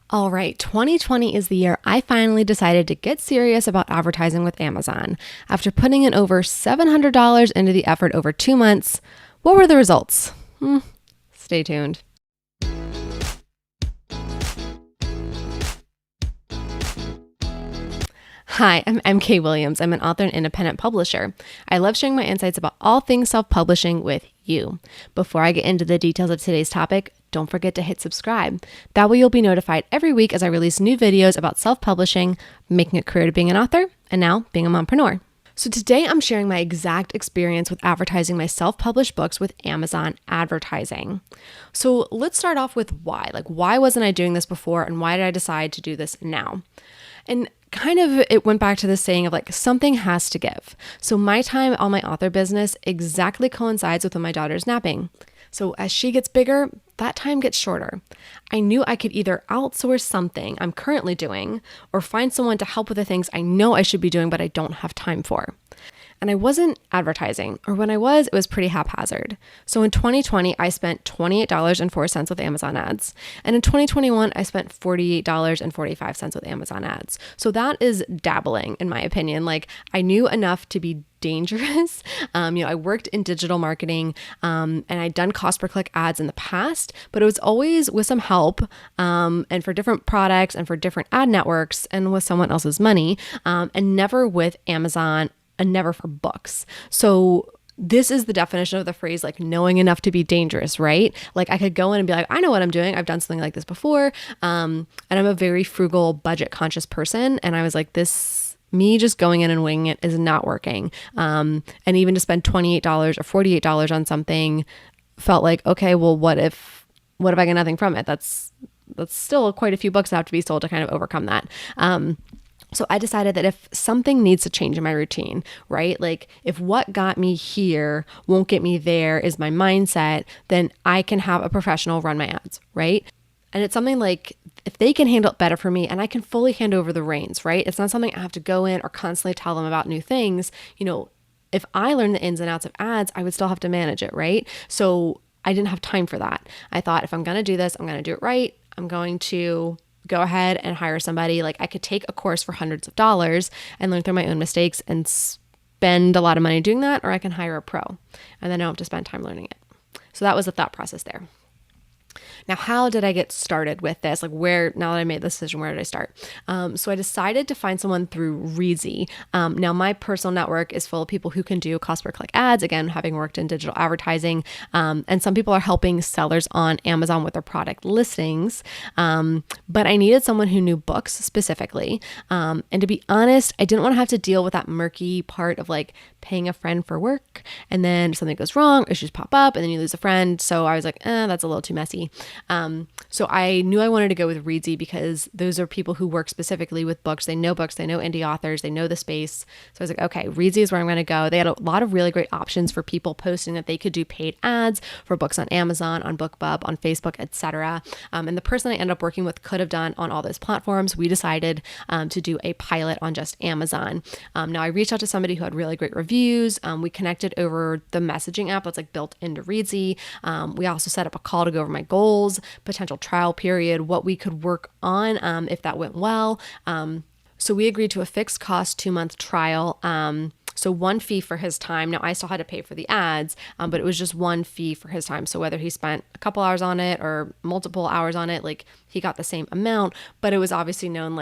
All right, 2020 is the year I finally decided to get serious about advertising with Amazon. After putting in over $700 into the effort over 2 months, what were the results? Stay tuned. Hi, I'm MK Williams. I'm an author and independent publisher. I love sharing my insights about all things self-publishing with you. Before I get into the details of today's topic, don't forget to hit subscribe. That way you'll be notified every week as I release new videos about self-publishing, making a career to being an author, and now being a mompreneur. So today I'm sharing my exact experience with advertising my self-published books with Amazon advertising. So let's start off with why. Why wasn't I doing this before, and why did I decide to do this now? And kind of it went back to this saying of something has to give. So my time on my author business exactly coincides with when my daughter's napping. So as she gets bigger, that time gets shorter. I knew I could either outsource something I'm currently doing or find someone to help with the things I know I should be doing but I don't have time for. And I wasn't advertising, or when I was, it was pretty haphazard. So in 2020, I spent $28.04 with Amazon ads. And in 2021, I spent $48.45 with Amazon ads. So that is dabbling, in my opinion. I knew enough to be dangerous. I worked in digital marketing and I'd done cost per click ads in the past, but it was always with some help and for different products and for different ad networks and with someone else's money and never with Amazon and never for books. So this is the definition of the phrase, knowing enough to be dangerous, right? I could go in and be like, I know what I'm doing. I've done something like this before. And I'm a very frugal, budget conscious person. And I was like, me just going in and winging it is not working. And even to spend $28 or $48 on something felt like, okay, well, what if I get nothing from it? That's still quite a few books that have to be sold to kind of overcome that. So I decided that if something needs to change in my routine, right? If what got me here won't get me there is my mindset, then I can have a professional run my ads, right? And it's something if they can handle it better for me and I can fully hand over the reins, right? It's not something I have to go in or constantly tell them about new things. If I learn the ins and outs of ads, I would still have to manage it, right? So I didn't have time for that. I thought if I'm going to do this, I'm going to do it right. I'm going to go ahead and hire somebody. I could take a course for hundreds of dollars and learn through my own mistakes and spend a lot of money doing that, or I can hire a pro and then I don't have to spend time learning it. So that was the thought process there. Now, how did I get started with this? Now that I made the decision, where did I start? So I decided to find someone through Reedsy. Now, my personal network is full of people who can do cost per click ads, again, having worked in digital advertising. And some people are helping sellers on Amazon with their product listings. But I needed someone who knew books specifically. And to be honest, I didn't want to have to deal with that murky part of paying a friend for work and then something goes wrong, issues pop up, and then you lose a friend. So I was like, that's a little too messy. So I knew I wanted to go with Reedsy because those are people who work specifically with books. They know indie authors, they know the space. So I was like, okay, Reedsy is where I'm going to go. They had a lot of really great options for people posting that they could do paid ads for books on Amazon, on BookBub, on Facebook, etc. And the person I ended up working with could have done on all those platforms. We decided to do a pilot on just Amazon. Now I reached out to somebody who had really great reviews. We connected over the messaging app that's built into Reedsy. We also set up a call to go over my goals, potential trial period, what we could work on if that went well. So we agreed to a fixed cost 2-month trial. So one fee for his time. Now I still had to pay for the ads, but it was just one fee for his time. So whether he spent a couple hours on it or multiple hours on it, he got the same amount, but it was obviously known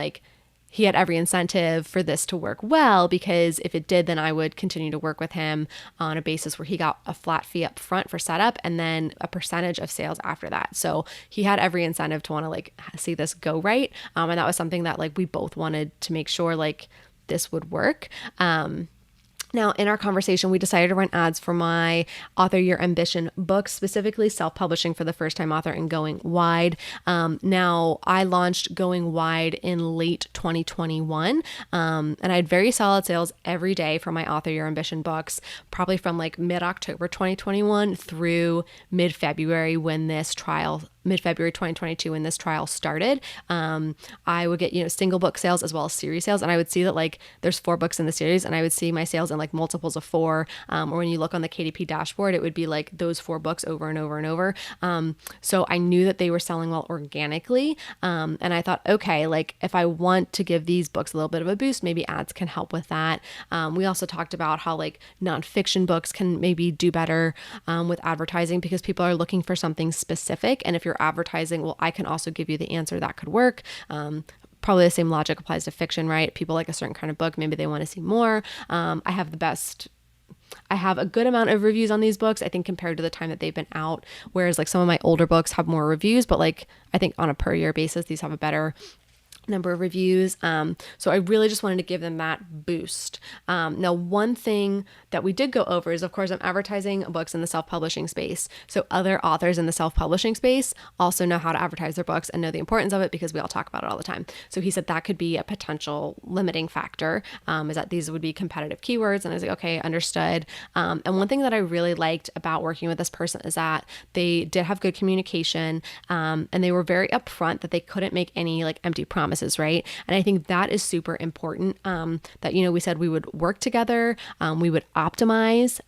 he had every incentive for this to work well, because if it did, then I would continue to work with him on a basis where he got a flat fee up front for setup and then a percentage of sales after that. So he had every incentive to want to see this go right. And that was something that we both wanted to make sure this would work. Now, in our conversation, we decided to run ads for my Author Your Ambition book, specifically self-publishing for the first-time author and going wide. Now, I launched going wide in late 2021, and I had very solid sales every day for my Author Your Ambition books, probably from mid-October 2021 through mid-February when this trial mid-February 2022 when this trial started, I would get, single book sales as well as series sales. And I would see that like there's 4 books in the series, and I would see my sales in like multiples of 4. Or when you look on the KDP dashboard, it would be like those 4 books over and over and over. So I knew that they were selling well organically. And I thought, okay, like if I want to give these books a little bit of a boost, maybe ads can help with that. We also talked about how like nonfiction books can maybe do better with advertising because people are looking for something specific. And if you're advertising, well, I can also give you the answer that could work. Probably the same logic applies to fiction, right? People like a certain kind of book. Maybe they want to see more. I have a good amount of reviews on these books, I think, compared to the time that they've been out. Whereas like some of my older books have more reviews, but like I think on a per year basis, these have a better number of reviews. So I really just wanted to give them that boost. Now, one thing that we did go over is, of course, I'm advertising books in the self-publishing space. So other authors in the self-publishing space also know how to advertise their books and know the importance of it because we all talk about it all the time. So he said that could be a potential limiting factor, is that these would be competitive keywords. And I was like, okay, understood. And one thing that I really liked about working with this person is that they did have good communication, and they were very upfront that they couldn't make any like empty promises, right? And I think that is super important, that, we said we would work together, we would optimize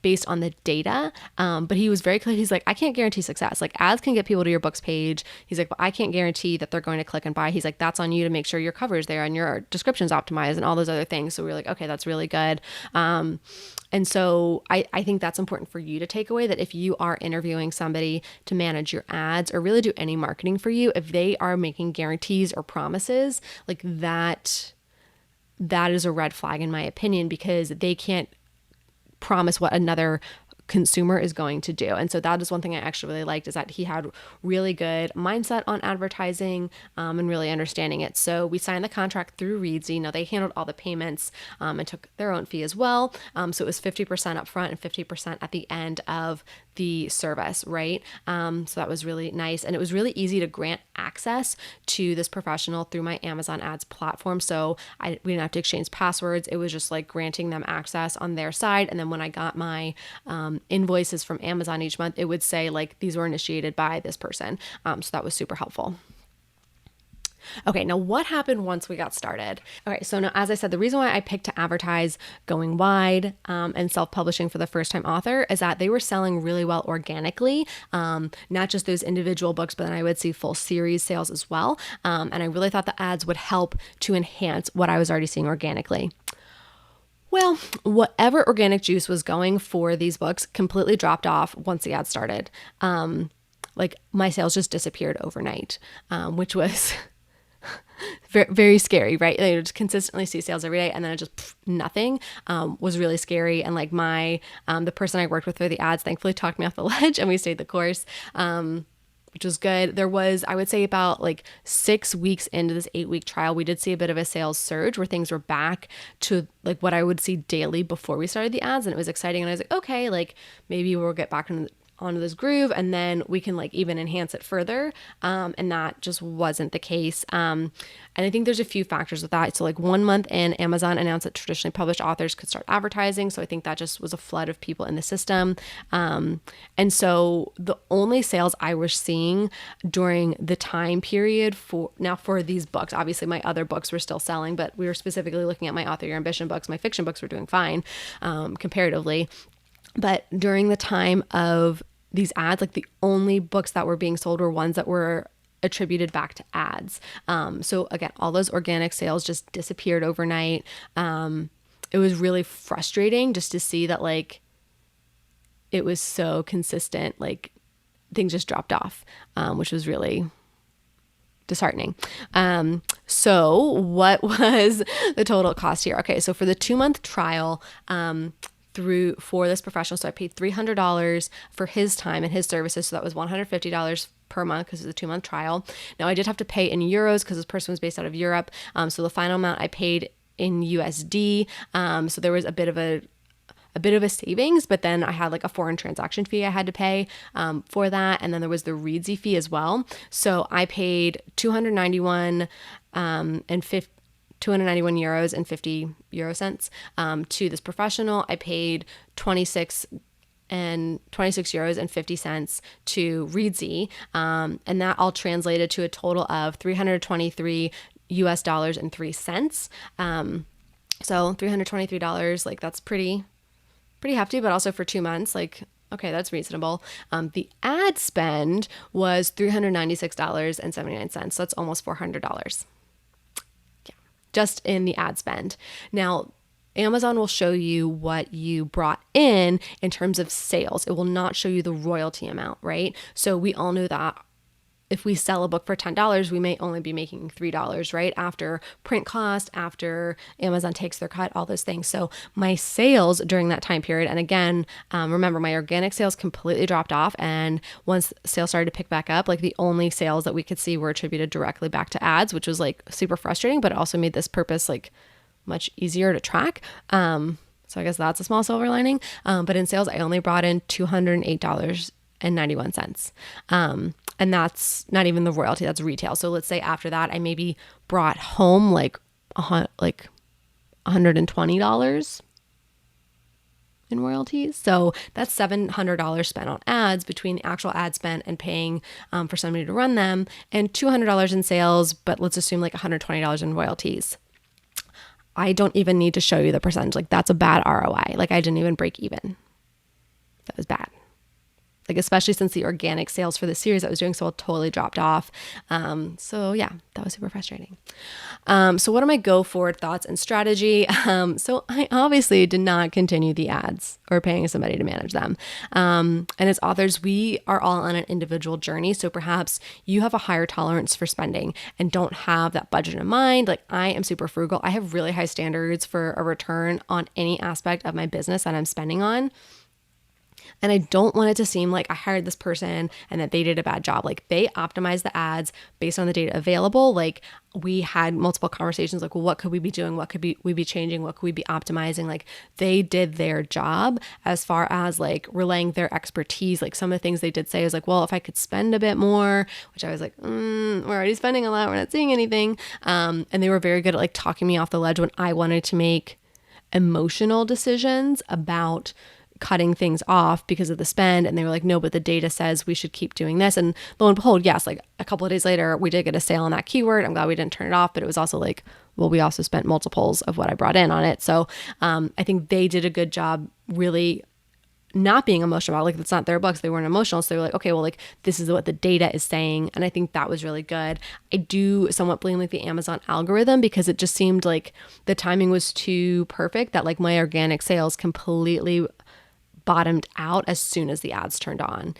based on the data. But he was very clear. He's like, I can't guarantee success. Like ads can get people to your books page. He's like, but I can't guarantee that they're going to click and buy. He's like, that's on you to make sure your cover is there and your description's optimized and all those other things. So we were like, okay, that's really good. And so I think that's important for you to take away, that if you are interviewing somebody to manage your ads or really do any marketing for you, if they are making guarantees or promises, like that is a red flag in my opinion, because they can't promise what another consumer is going to do. And so that is one thing I actually really liked, is that he had really good mindset on advertising, and really understanding it. So we signed the contract through Reedsy. Now they handled all the payments, and took their own fee as well. So it was 50% up front and 50% at the end of the service, right? So that was really nice. And it was really easy to grant access to this professional through my Amazon ads platform. So we didn't have to exchange passwords. It was just like granting them access on their side. And then when I got my invoices from Amazon each month, it would say like these were initiated by this person. So that was super helpful. Okay, now what happened once we got started? Okay, so now, as I said, the reason why I picked to advertise going wide and self-publishing for the first-time author is that they were selling really well organically, not just those individual books, but then I would see full series sales as well. And I really thought the ads would help to enhance what I was already seeing organically. Well, whatever organic juice was going for these books completely dropped off once the ads started. Like my sales just disappeared overnight, which was very, very scary, right? They would just consistently see sales every day, and then it just nothing, was really scary. And like the person I worked with for the ads, thankfully talked me off the ledge, and we stayed the course, which was good. There was, I would say, about like 6 weeks into this 8-week trial, we did see a bit of a sales surge where things were back to like what I would see daily before we started the ads. And it was exciting. And I was like, okay, like maybe we'll get back onto this groove, and then we can like even enhance it further. And that just wasn't the case. And I think there's a few factors with that. So like 1 month in, Amazon announced that traditionally published authors could start advertising. So I think that just was a flood of people in the system. And so the only sales I was seeing during the time period for these books, obviously my other books were still selling, but we were specifically looking at my Author Your Ambition books. My fiction books were doing fine, comparatively. But during the time of these ads, like the only books that were being sold were ones that were attributed back to ads. So again, all those organic sales just disappeared overnight. It was really frustrating just to see that like it was so consistent, like things just dropped off, which was really disheartening. So what was the total cost here? Okay, so for the 2-month trial, for this professional, so I paid $300 for his time and his services, so that was $150 per month because it was a 2-month trial. Now I did have to pay in euros because this person was based out of Europe, so the final amount I paid in USD. So there was a bit of a savings, but then I had like a foreign transaction fee I had to pay for that, and then there was the Reedsy fee as well. So I paid 291 euros and 50 euro cents to this professional. I paid 26 €26.50 to Reedsy. And that all translated to a total of $323.03. So $323, like that's pretty hefty, but also for 2 months, like, okay, that's reasonable. The ad spend was $396.79. So that's almost $400. Yeah, just in the ad spend. Now, Amazon will show you what you brought in terms of sales. It will not show you the royalty amount, right? So we all know that if we sell a book for $10, we may only be making $3, right? After print cost, after Amazon takes their cut, all those things. So my sales during that time period, and again, remember my organic sales completely dropped off. And once sales started to pick back up, like the only sales that we could see were attributed directly back to ads, which was like super frustrating, but it also made this purpose like much easier to track. So I guess that's a small silver lining. But in sales, I only brought in $208.91. And that's not even the royalty, that's retail. So let's say after that, I maybe brought home like $120 in royalties. So that's $700 spent on ads between the actual ad spend and paying for somebody to run them, and $200 in sales, but let's assume like $120 in royalties. I don't even need to show you the percentage. Like that's a bad ROI. Like I didn't even break even. That was bad. Like, especially since the organic sales for the series I was doing so totally dropped off. So yeah, that was super frustrating. So what are my go forward thoughts and strategy? So I obviously did not continue the ads or paying somebody to manage them. And as authors, we are all on an individual journey. So perhaps you have a higher tolerance for spending and don't have that budget in mind. Like I am super frugal. I have really high standards for a return on any aspect of my business that I'm spending on. And I don't want it to seem like I hired this person and that they did a bad job. Like they optimized the ads based on the data available. Like we had multiple conversations like, well, what could we be doing? What could we be changing? What could we be optimizing? Like they did their job as far as like relaying their expertise. Like some of the things they did say is like, well, if I could spend a bit more, which I was like, we're already spending a lot. We're not seeing anything. And they were very good at like talking me off the ledge when I wanted to make emotional decisions about cutting things off because of the spend. And they were like, no, but the data says we should keep doing this. And lo and behold, yes, like a couple of days later, we did get a sale on that keyword. I'm glad we didn't turn it off, but it was also like, well, we also spent multiples of what I brought in on it. So I think they did a good job really not being emotional about, like, it's not their books. They weren't emotional. So they were like, okay, well, like this is what the data is saying. And I think that was really good. I do somewhat blame like the Amazon algorithm because it just seemed like the timing was too perfect that like my organic sales completely bottomed out as soon as the ads turned on.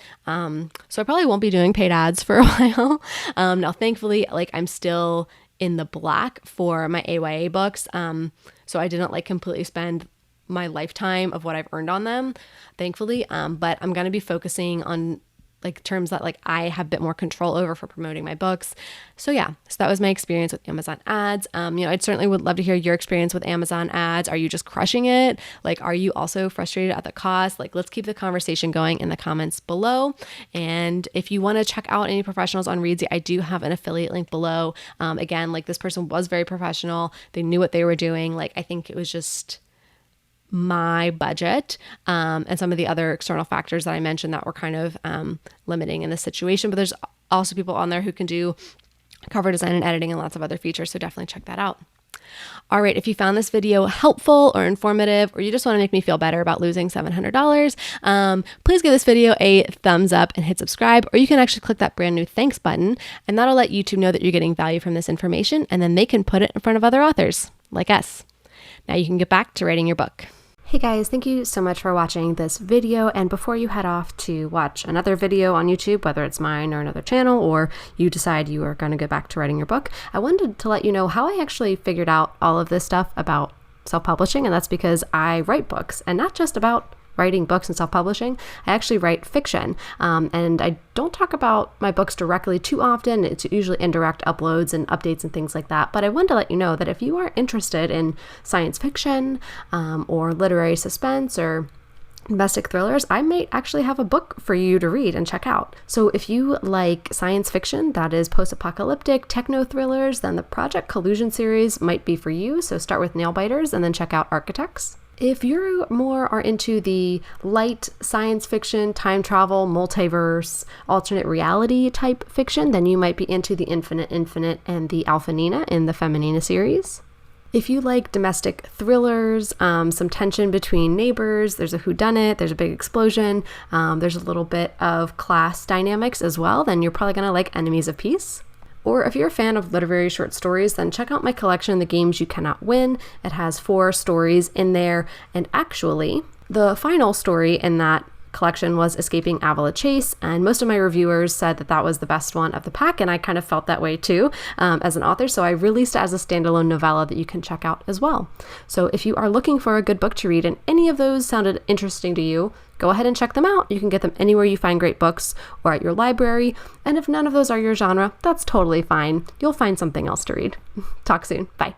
So I probably won't be doing paid ads for a while. Now, thankfully, like I'm still in the black for my AYA books. So I didn't like completely spend my lifetime of what I've earned on them, thankfulully. But I'm going to be focusing on like terms that like I have a bit more control over for promoting my books. So yeah, so that was my experience with Amazon ads. I'd certainly would love to hear your experience with Amazon ads. Are you just crushing it? Like, are you also frustrated at the cost? Like, let's keep the conversation going in the comments below. And if you want to check out any professionals on Reedsy, I do have an affiliate link below. Again, like this person was very professional. They knew what they were doing. Like, I think it was just my budget and some of the other external factors that I mentioned that were kind of limiting in this situation. But there's also people on there who can do cover design and editing and lots of other features. So definitely check that out. All right, if you found this video helpful or informative, or you just want to make me feel better about losing $700, please give this video a thumbs up and hit subscribe, or you can actually click that brand new thanks button, and that'll let YouTube know that you're getting value from this information, and then they can put it in front of other authors like us. Now you can get back to writing your book. Hey guys, thank you so much for watching this video. And before you head off to watch another video on YouTube, whether it's mine or another channel, or you decide you are going to go back to writing your book, I wanted to let you know how I actually figured out all of this stuff about self-publishing. And that's because I write books, and not just about writing books and self-publishing. I actually write fiction. And I don't talk about my books directly too often. It's usually indirect uploads and updates and things like that. But I wanted to let you know that if you are interested in science fiction or literary suspense or domestic thrillers, I may actually have a book for you to read and check out. So if you like science fiction that is post-apocalyptic techno thrillers, then the Project Collusion series might be for you. So start with Nail Biters and then check out Architects. If you more are into the light science fiction, time travel, multiverse, alternate reality type fiction, then you might be into the Infinite and the Alpha Nina in the Feminina series. If you like domestic thrillers, some tension between neighbors, there's a whodunit, there's a big explosion, there's a little bit of class dynamics as well, then you're probably going to like Enemies of Peace. Or if you're a fan of literary short stories, then check out my collection, The Games You Cannot Win. It has 4 stories in there, and actually, the final story in that collection was Escaping Avila Chase, and most of my reviewers said that that was the best one of the pack, and I kind of felt that way too as an author, so I released it as a standalone novella that you can check out as well. So if you are looking for a good book to read and any of those sounded interesting to you, go ahead and check them out. You can get them anywhere you find great books or at your library, and if none of those are your genre, that's totally fine. You'll find something else to read. Talk soon. Bye.